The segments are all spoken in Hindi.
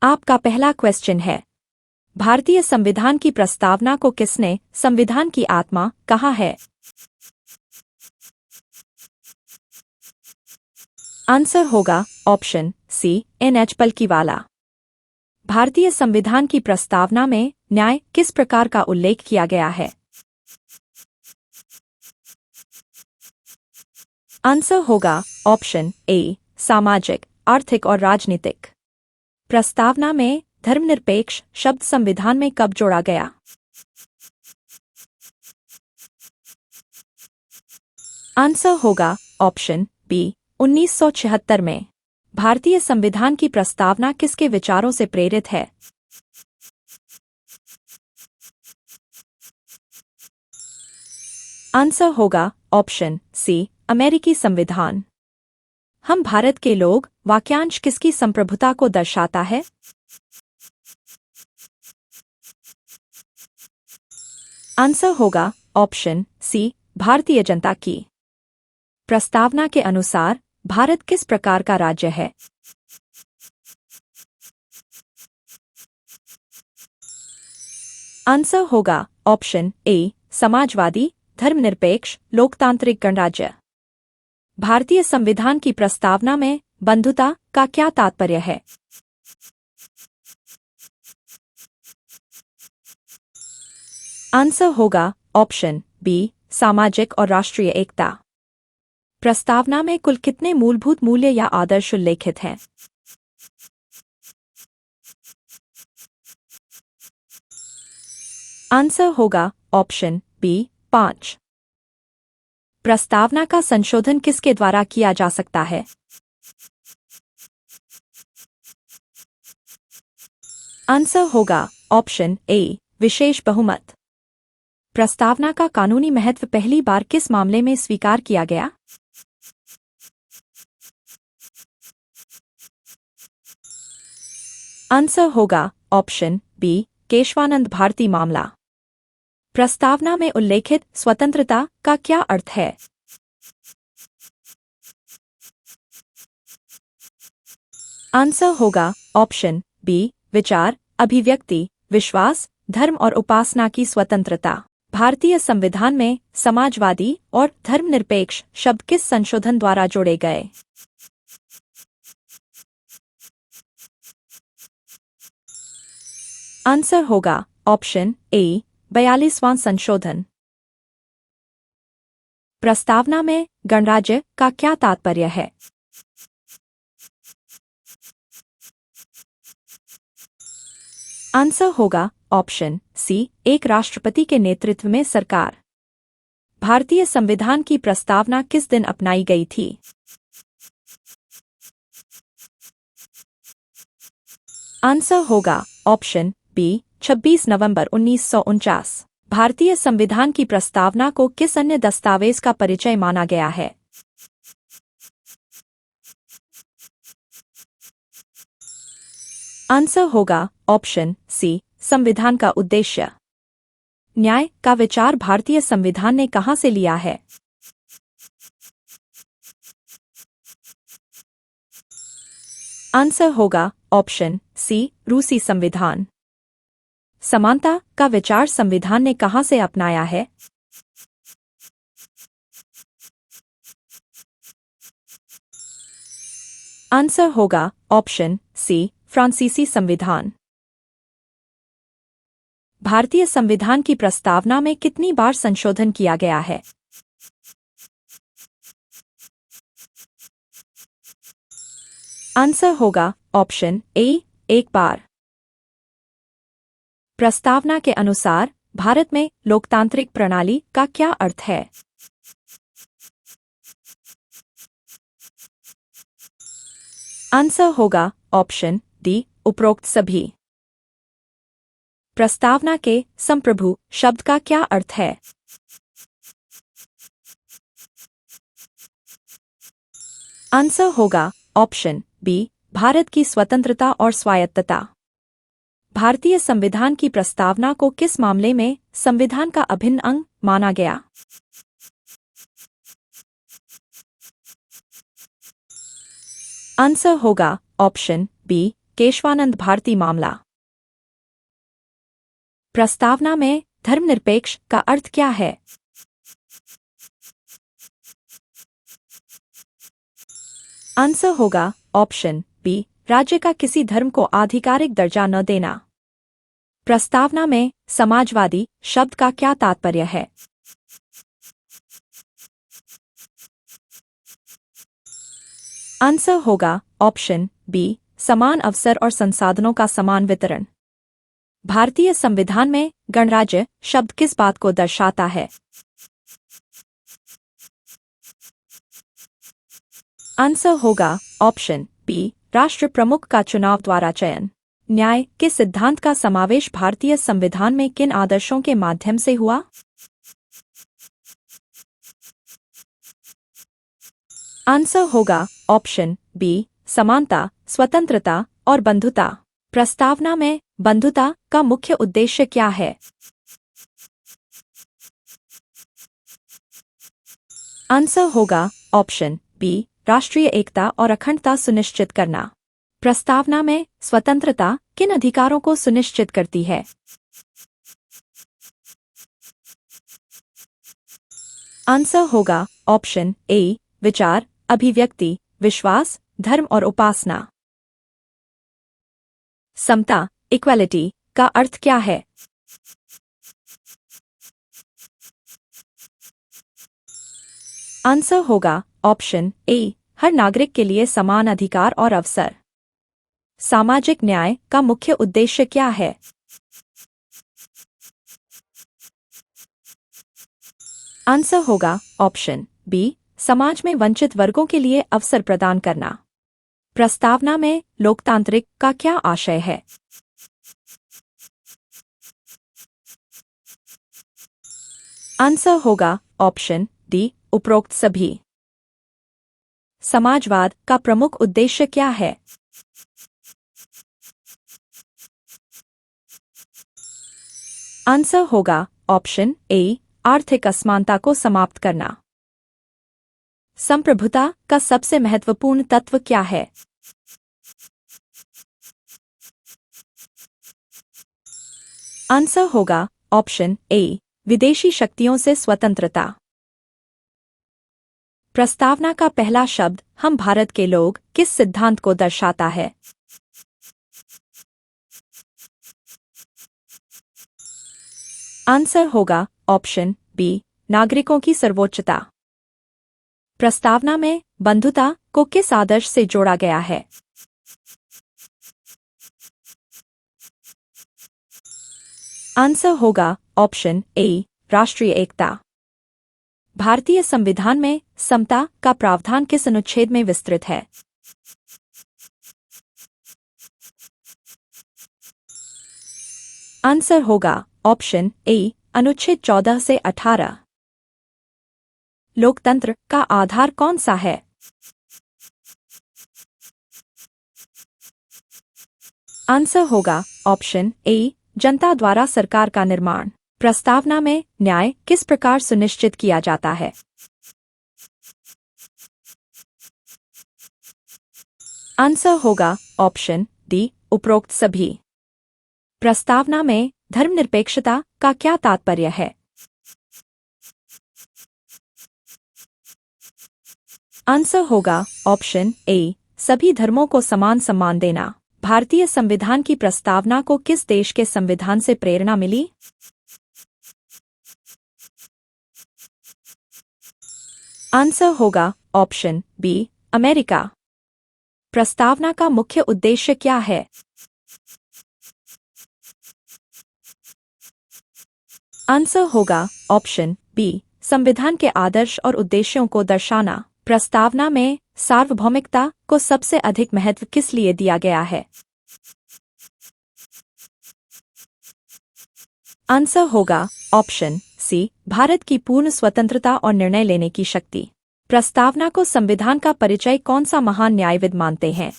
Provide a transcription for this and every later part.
आपका पहला क्वेश्चन है, भारतीय संविधान की प्रस्तावना को किसने संविधान की आत्मा कहा है? आंसर होगा ऑप्शन सी एन.एच. पलकीवाला। भारतीय संविधान की प्रस्तावना में न्याय किस प्रकार का उल्लेख किया गया है? आंसर होगा ऑप्शन ए सामाजिक, आर्थिक और राजनीतिक। प्रस्तावना में धर्मनिरपेक्ष शब्द संविधान में कब जोड़ा गया? आंसर होगा ऑप्शन बी 1976 में। भारतीय संविधान की प्रस्तावना किसके विचारों से प्रेरित है? आंसर होगा ऑप्शन सी अमेरिकी संविधान। हम भारत के लोग वाक्यांश किसकी संप्रभुता को दर्शाता है? आंसर होगा ऑप्शन सी भारतीय जनता की। प्रस्तावना के अनुसार भारत किस प्रकार का राज्य है? आंसर होगा ऑप्शन ए समाजवादी, धर्मनिरपेक्ष, लोकतांत्रिक गणराज्य। भारतीय संविधान की प्रस्तावना में बंधुता का क्या तात्पर्य है? आंसर होगा ऑप्शन बी सामाजिक और राष्ट्रीय एकता। प्रस्तावना में कुल कितने मूलभूत मूल्य या आदर्श उल्लेखित हैं? आंसर होगा ऑप्शन बी 5। प्रस्तावना का संशोधन किसके द्वारा किया जा सकता है? आंसर होगा ऑप्शन ए विशेष बहुमत। प्रस्तावना का कानूनी महत्व पहली बार किस मामले में स्वीकार किया गया? आंसर होगा ऑप्शन बी केशवानंद भारती मामला। प्रस्तावना में उल्लेखित स्वतंत्रता का क्या अर्थ है? आंसर होगा ऑप्शन बी विचार, अभिव्यक्ति, विश्वास, धर्म और उपासना की स्वतंत्रता। भारतीय संविधान में समाजवादी और धर्मनिरपेक्ष शब्द किस संशोधन द्वारा जोड़े गए? आंसर होगा ऑप्शन ए 42वां संशोधन। प्रस्तावना में गणराज्य का क्या तात्पर्य है? आंसर होगा ऑप्शन सी एक राष्ट्रपति के नेतृत्व में सरकार। भारतीय संविधान की प्रस्तावना किस दिन अपनाई गई थी? आंसर होगा ऑप्शन बी 26 नवंबर 1949। भारतीय संविधान की प्रस्तावना को किस अन्य दस्तावेज का परिचय माना गया है? आंसर होगा ऑप्शन सी संविधान का उद्देश्य। न्याय का विचार भारतीय संविधान ने कहां से लिया है? आंसर होगा ऑप्शन सी रूसी संविधान। समानता का विचार संविधान ने कहां से अपनाया है? आंसर होगा ऑप्शन सी फ्रांसीसी संविधान। भारतीय संविधान की प्रस्तावना में कितनी बार संशोधन किया गया है? आंसर होगा ऑप्शन ए एक बार। प्रस्तावना के अनुसार भारत में लोकतांत्रिक प्रणाली का क्या अर्थ है? आंसर होगा ऑप्शन डी उपरोक्त सभी। प्रस्तावना के संप्रभु शब्द का क्या अर्थ है? आंसर होगा ऑप्शन बी भारत की स्वतंत्रता और स्वायत्तता। भारतीय संविधान की प्रस्तावना को किस मामले में संविधान का अभिन्न अंग माना गया? आंसर होगा ऑप्शन बी केशवानंद भारती मामला। प्रस्तावना में धर्मनिरपेक्ष का अर्थ क्या है? आंसर होगा ऑप्शन बी, राज्य का किसी धर्म को आधिकारिक दर्जा न देना। प्रस्तावना में समाजवादी शब्द का क्या तात्पर्य है? आंसर होगा ऑप्शन बी, समान अवसर और संसाधनों का समान वितरण। भारतीय संविधान में गणराज्य शब्द किस बात को दर्शाता है? आंसर होगा ऑप्शन बी, राष्ट्र प्रमुख का चुनाव द्वारा चयन। न्याय के सिद्धांत का समावेश भारतीय संविधान में किन आदर्शों के माध्यम से हुआ? आंसर होगा ऑप्शन बी, समानता, स्वतंत्रता और बंधुता। प्रस्तावना में बंधुता का मुख्य उद्देश्य क्या है? आंसर होगा ऑप्शन बी, राष्ट्रीय एकता और अखंडता सुनिश्चित करना। प्रस्तावना में स्वतंत्रता किन अधिकारों को सुनिश्चित करती है? आंसर होगा ऑप्शन ए, विचार, अभिव्यक्ति, विश्वास, धर्म और उपासना। समता इक्वालिटी का अर्थ क्या है? आंसर होगा ऑप्शन ए, हर नागरिक के लिए समान अधिकार और अवसर। सामाजिक न्याय का मुख्य उद्देश्य क्या है? आंसर होगा ऑप्शन बी, समाज में वंचित वर्गों के लिए अवसर प्रदान करना। प्रस्तावना में लोकतांत्रिक का क्या आशय है? आंसर होगा ऑप्शन डी, उपरोक्त सभी। समाजवाद का प्रमुख उद्देश्य क्या है? आंसर होगा ऑप्शन ए, आर्थिक असमानता को समाप्त करना। संप्रभुता का सबसे महत्वपूर्ण तत्व क्या है? आंसर होगा ऑप्शन ए, विदेशी शक्तियों से स्वतंत्रता। प्रस्तावना का पहला शब्द हम भारत के लोग किस सिद्धांत को दर्शाता है? आंसर होगा ऑप्शन बी, नागरिकों की सर्वोच्चता। प्रस्तावना में बंधुता को किस आदर्श से जोड़ा गया है? आंसर होगा ऑप्शन ए, राष्ट्रीय एकता। भारतीय संविधान में समता का प्रावधान किस अनुच्छेद में विस्तृत है? आंसर होगा ऑप्शन ए, अनुच्छेद 14 से 18। लोकतंत्र का आधार कौन सा है? आंसर होगा ऑप्शन ए, जनता द्वारा सरकार का निर्माण। प्रस्तावना में न्याय किस प्रकार सुनिश्चित किया जाता है? आंसर होगा ऑप्शन डी, उपरोक्त सभी। प्रस्तावना में धर्मनिरपेक्षता का क्या तात्पर्य है? आंसर होगा ऑप्शन ए, सभी धर्मों को समान सम्मान देना। भारतीय संविधान की प्रस्तावना को किस देश के संविधान से प्रेरणा मिली? आंसर होगा ऑप्शन बी, अमेरिका। प्रस्तावना का मुख्य उद्देश्य क्या है? आंसर होगा ऑप्शन बी, संविधान के आदर्श और उद्देश्यों को दर्शाना। प्रस्तावना में सार्वभौमिकता को सबसे अधिक महत्व किस लिए दिया गया है? आंसर होगा ऑप्शन सी, भारत की पूर्ण स्वतंत्रता और निर्णय लेने की शक्ति। प्रस्तावना को संविधान का परिचय कौन सा महान न्यायविद मानते हैं?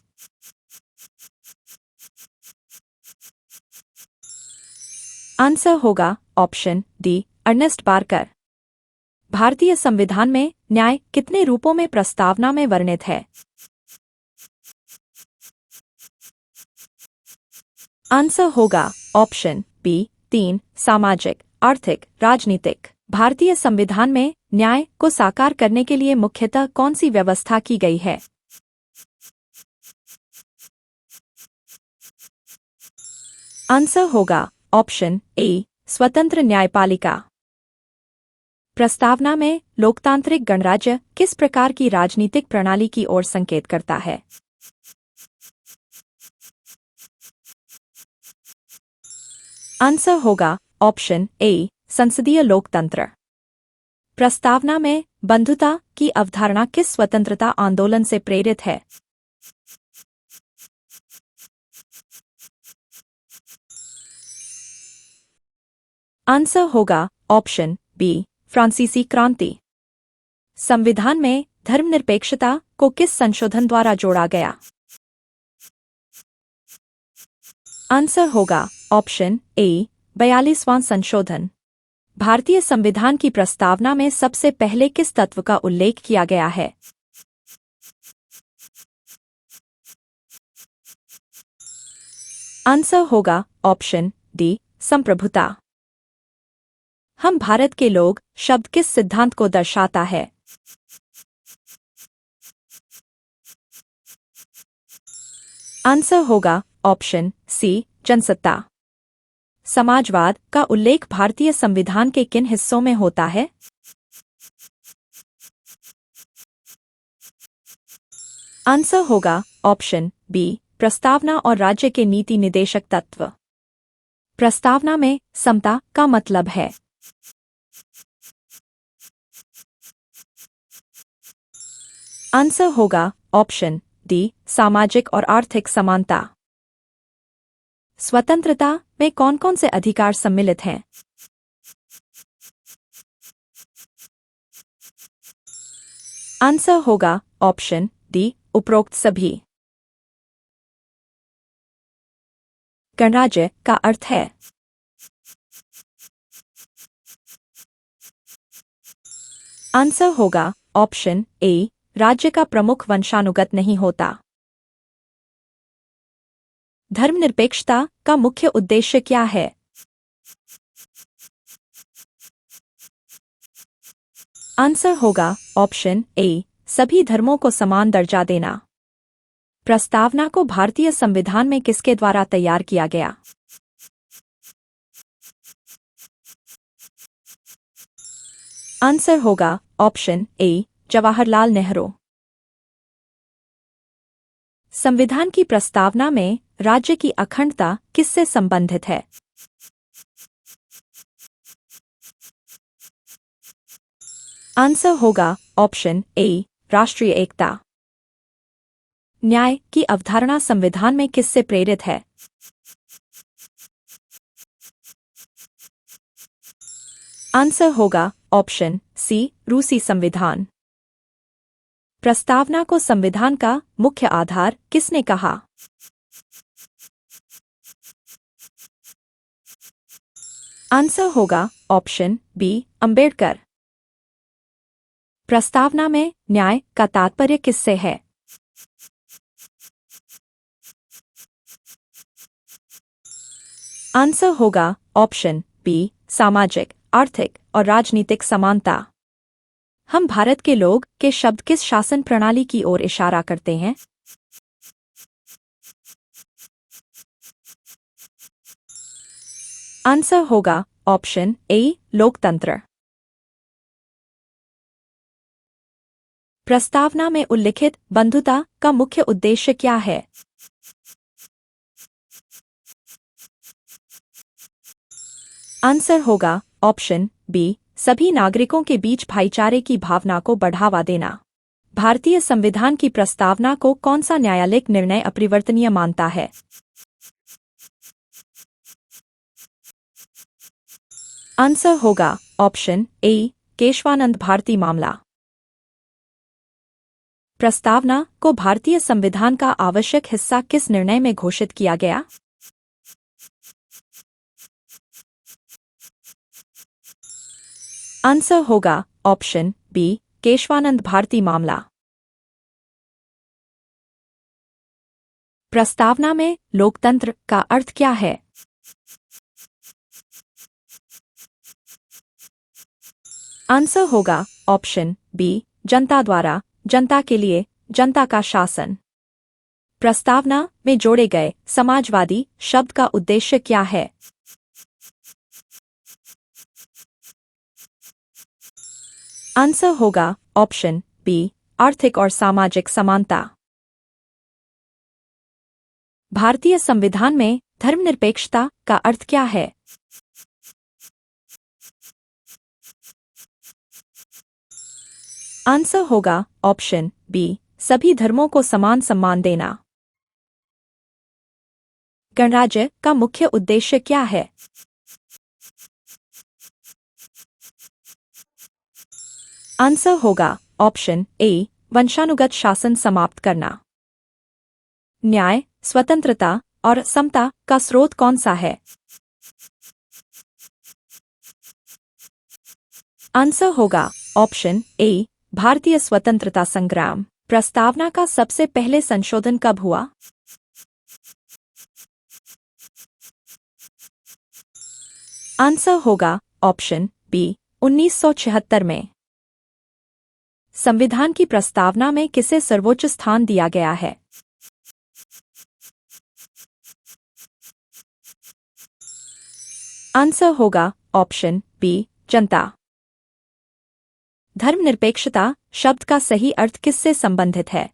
आंसर होगा ऑप्शन डी, अर्नेस्ट बारकर। भारतीय संविधान में न्याय कितने रूपों में प्रस्तावना में वर्णित है? आंसर होगा ऑप्शन बी 3 सामाजिक, आर्थिक, राजनीतिक। भारतीय संविधान में न्याय को साकार करने के लिए मुख्यतः कौन सी व्यवस्था की गई है? आंसर होगा ऑप्शन ए स्वतंत्र न्यायपालिका। प्रस्तावना में लोकतांत्रिक गणराज्य किस प्रकार की राजनीतिक प्रणाली की ओर संकेत करता है? आंसर होगा ऑप्शन ए संसदीय लोकतंत्र। प्रस्तावना में बंधुता की अवधारणा किस स्वतंत्रता आंदोलन से प्रेरित है? आंसर होगा ऑप्शन बी फ्रांसीसी क्रांति। संविधान में धर्मनिरपेक्षता को किस संशोधन द्वारा जोड़ा गया? आंसर होगा ऑप्शन ए 42वां संशोधन। भारतीय संविधान की प्रस्तावना में सबसे पहले किस तत्व का उल्लेख किया गया है? आंसर होगा ऑप्शन डी संप्रभुता। हम भारत के लोग शब्द किस सिद्धांत को दर्शाता है? आंसर होगा ऑप्शन सी जनसत्ता। समाजवाद का उल्लेख भारतीय संविधान के किन हिस्सों में होता है? आंसर होगा ऑप्शन बी प्रस्तावना और राज्य के नीति निदेशक तत्व। प्रस्तावना में समता का मतलब है? आंसर होगा ऑप्शन डी सामाजिक और आर्थिक समानता। स्वतंत्रता में कौन कौन से अधिकार सम्मिलित हैं? आंसर होगा ऑप्शन डी उपरोक्त सभी। गणराज्य का अर्थ है? आंसर होगा ऑप्शन ए राज्य का प्रमुख वंशानुगत नहीं होता। धर्मनिरपेक्षता का मुख्य उद्देश्य क्या है? आंसर होगा ऑप्शन ए सभी धर्मों को समान दर्जा देना। प्रस्तावना को भारतीय संविधान में किसके द्वारा तैयार किया गया? आंसर होगा ऑप्शन ए जवाहरलाल नेहरू। संविधान की प्रस्तावना में राज्य की अखंडता किससे संबंधित है? आंसर होगा ऑप्शन ए राष्ट्रीय एकता। न्याय की अवधारणा संविधान में किससे प्रेरित है? आंसर होगा ऑप्शन सी रूसी संविधान। प्रस्तावना को संविधान का मुख्य आधार किसने कहा? आंसर होगा ऑप्शन बी अंबेडकर। प्रस्तावना में न्याय का तात्पर्य किससे है? आंसर होगा ऑप्शन बी सामाजिक, आर्थिक और राजनीतिक समानता। हम भारत के लोग के शब्द किस शासन प्रणाली की ओर इशारा करते हैं? आंसर होगा ऑप्शन ए लोकतंत्र। प्रस्तावना में उल्लिखित बंधुता का मुख्य उद्देश्य क्या है? आंसर होगा ऑप्शन बी सभी नागरिकों के बीच भाईचारे की भावना को बढ़ावा देना। भारतीय संविधान की प्रस्तावना को कौन सा न्यायालयिक निर्णय अपरिवर्तनीय मानता है? आंसर होगा ऑप्शन ए केशवानंद भारती मामला। प्रस्तावना को भारतीय संविधान का आवश्यक हिस्सा किस निर्णय में घोषित किया गया? आंसर होगा ऑप्शन बी केशवानंद भारती मामला। प्रस्तावना में लोकतंत्र का अर्थ क्या है? आंसर होगा ऑप्शन बी, जनता द्वारा, जनता के लिए, जनता का शासन। प्रस्तावना में जोड़े गए समाजवादी शब्द का उद्देश्य क्या है? आंसर होगा ऑप्शन बी, आर्थिक और सामाजिक समानता। भारतीय संविधान में धर्मनिरपेक्षता का अर्थ क्या है? आंसर होगा ऑप्शन बी, सभी धर्मों को समान सम्मान देना। गणराज्य का मुख्य उद्देश्य क्या है? आंसर होगा ऑप्शन ए, वंशानुगत शासन समाप्त करना। न्याय, स्वतंत्रता और समता का स्रोत कौन सा है? आंसर होगा ऑप्शन ए, भारतीय स्वतंत्रता संग्राम। प्रस्तावना का सबसे पहले संशोधन कब हुआ? आंसर होगा ऑप्शन बी, 1976 में। संविधान की प्रस्तावना में किसे सर्वोच्च स्थान दिया गया है? आंसर होगा ऑप्शन बी, जनता। धर्मनिरपेक्षता शब्द का सही अर्थ किससे संबंधित है?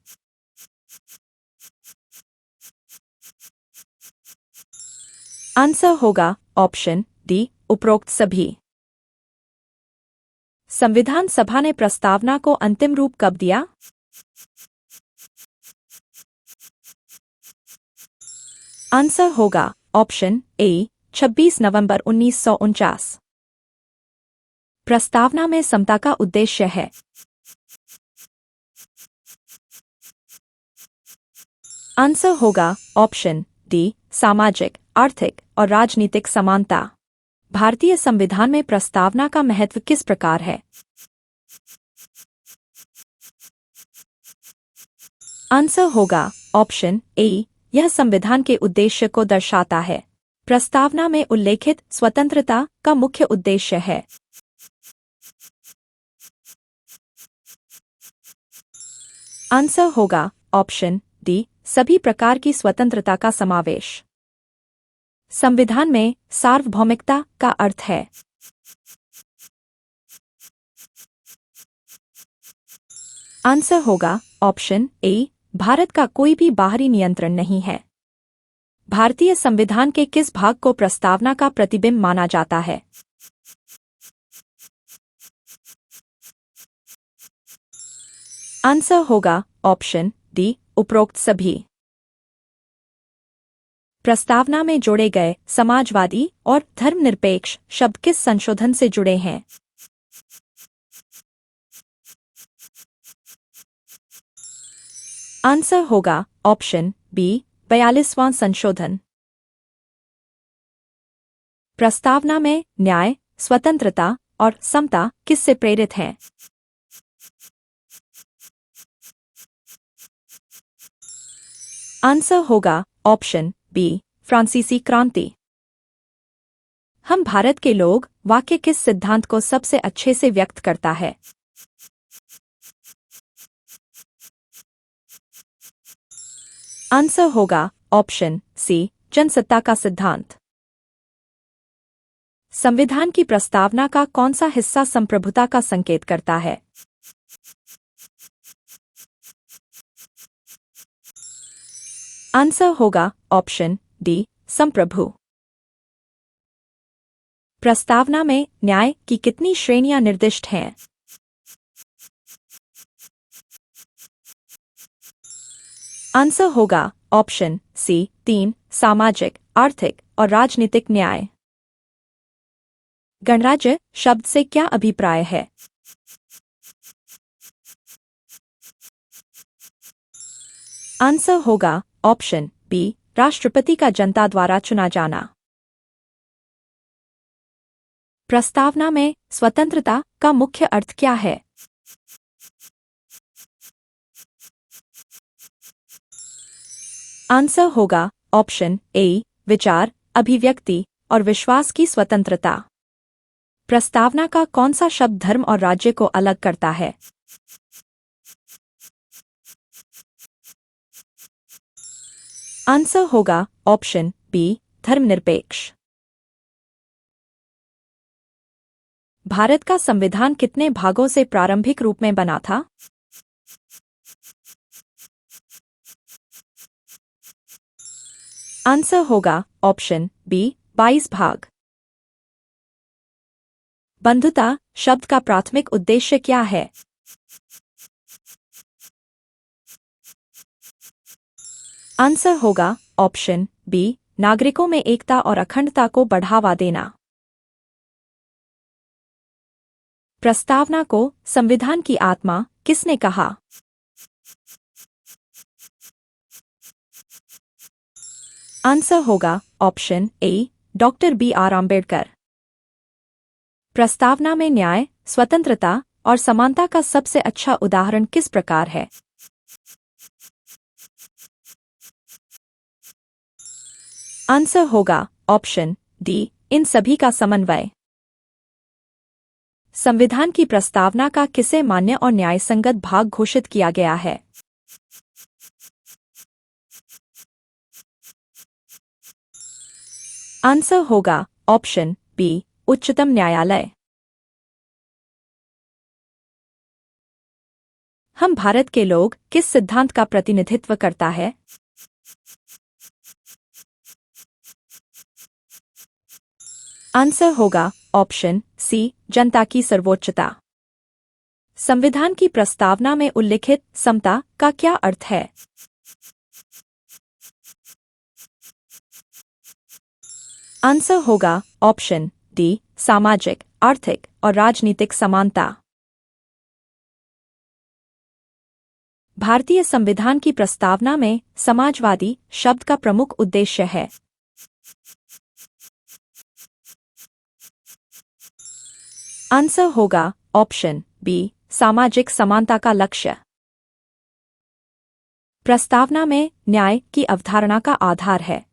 आंसर होगा ऑप्शन डी, उपरोक्त सभी। संविधान सभा ने प्रस्तावना को अंतिम रूप कब दिया? आंसर होगा ऑप्शन ए, 26 नवंबर 1949। प्रस्तावना में समता का उद्देश्य है। आंसर होगा ऑप्शन डी, सामाजिक, आर्थिक और राजनीतिक समानता। भारतीय संविधान में प्रस्तावना का महत्व किस प्रकार है? आंसर होगा ऑप्शन ए, यह संविधान के उद्देश्य को दर्शाता है। प्रस्तावना में उल्लेखित स्वतंत्रता का मुख्य उद्देश्य है। आंसर होगा ऑप्शन डी, सभी प्रकार की स्वतंत्रता का समावेश। संविधान में सार्वभौमिकता का अर्थ है। आंसर होगा ऑप्शन ए, भारत का कोई भी बाहरी नियंत्रण नहीं है। भारतीय संविधान के किस भाग को प्रस्तावना का प्रतिबिंब माना जाता है? आंसर होगा ऑप्शन डी, उपरोक्त सभी। प्रस्तावना में जोड़े गए समाजवादी और धर्मनिरपेक्ष शब्द किस संशोधन से जुड़े हैं? आंसर होगा ऑप्शन बी, 42वां संशोधन। प्रस्तावना में न्याय, स्वतंत्रता और समता किससे प्रेरित हैं? आंसर होगा ऑप्शन बी, फ्रांसीसी क्रांति। हम भारत के लोग वाक्य किस सिद्धांत को सबसे अच्छे से व्यक्त करता है? आंसर होगा ऑप्शन सी, जनसत्ता का सिद्धांत। संविधान की प्रस्तावना का कौन सा हिस्सा संप्रभुता का संकेत करता है? आंसर होगा ऑप्शन डी, संप्रभु। प्रस्तावना में न्याय की कितनी श्रेणियां निर्दिष्ट हैं? आंसर होगा ऑप्शन सी, 3, सामाजिक, आर्थिक और राजनीतिक न्याय। गणराज्य शब्द से क्या अभिप्राय है? आंसर होगा ऑप्शन बी, राष्ट्रपति का जनता द्वारा चुना जाना। प्रस्तावना में स्वतंत्रता का मुख्य अर्थ क्या है? आंसर होगा ऑप्शन ए विचार, अभिव्यक्ति और विश्वास की स्वतंत्रता। प्रस्तावना का कौन सा शब्द धर्म और राज्य को अलग करता है? आंसर होगा ऑप्शन बी धर्मनिरपेक्ष। भारत का संविधान कितने भागों से प्रारंभिक रूप में बना था? आंसर होगा ऑप्शन बी 22 भाग। बंधुता शब्द का प्राथमिक उद्देश्य क्या है? आंसर होगा ऑप्शन बी नागरिकों में एकता और अखंडता को बढ़ावा देना। प्रस्तावना को संविधान की आत्मा किसने कहा? आंसर होगा option A doctor B R. Ambedkar. प्रस्तावना में न्याय, स्वतंत्रता और समानता का सबसे अच्छा उदाहरण किस प्रकार है? आंसर होगा ऑप्शन डी इन सभी का समन्वय। संविधान की प्रस्तावना का किसे मान्य और न्यायसंगत भाग घोषित किया गया है? आंसर होगा ऑप्शन बी उच्चतम न्यायालय। हम भारत के लोग किस सिद्धांत का प्रतिनिधित्व करता है? आंसर होगा ऑप्शन सी जनता की सर्वोच्चता। संविधान की प्रस्तावना में उल्लिखित समता का क्या अर्थ है? आंसर होगा ऑप्शन डी सामाजिक, आर्थिक और राजनीतिक समानता। भारतीय संविधान की प्रस्तावना में समाजवादी शब्द का प्रमुख उद्देश्य है। आंसर होगा ऑप्शन बी सामाजिक समानता का लक्ष्य। प्रस्तावना में न्याय की अवधारणा का आधार है।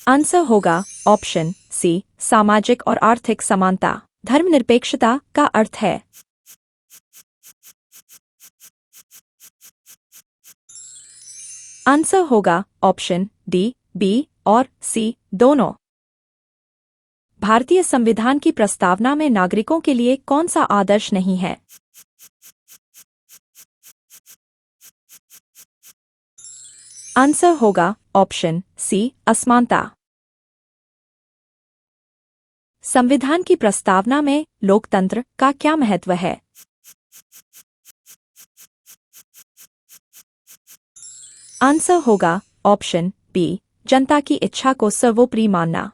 आंसर होगा ऑप्शन सी सामाजिक और आर्थिक समानता। धर्मनिरपेक्षता का अर्थ है। आंसर होगा ऑप्शन डी बी और सी दोनों। भारतीय संविधान की प्रस्तावना में नागरिकों के लिए कौन सा आदर्श नहीं है? आंसर होगा ऑप्शन सी असमानता। संविधान की प्रस्तावना में लोकतंत्र का क्या महत्व है? आंसर होगा ऑप्शन बी जनता की इच्छा को सर्वोपरि मानना।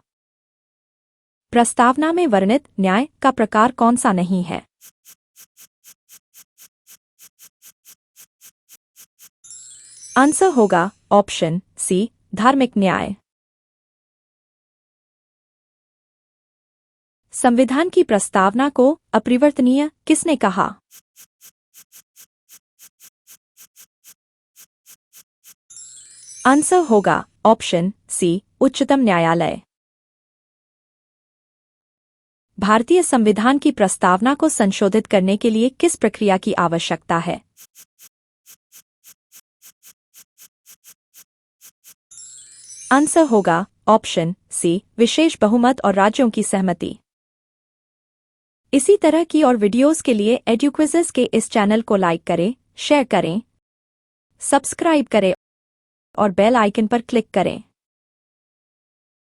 प्रस्तावना में वर्णित न्याय का प्रकार कौन सा नहीं है? आंसर होगा ऑप्शन सी धार्मिक न्याय। संविधान की प्रस्तावना को अपरिवर्तनीय किसने कहा? आंसर होगा ऑप्शन सी उच्चतम न्यायालय। भारतीय संविधान की प्रस्तावना को संशोधित करने के लिए किस प्रक्रिया की आवश्यकता है? आंसर होगा ऑप्शन सी विशेष बहुमत और राज्यों की सहमति। इसी तरह की और वीडियोस के लिए एडुक्विज़िज़ के इस चैनल को लाइक करें, शेयर करें, सब्सक्राइब करें और बेल आइकन पर क्लिक करें।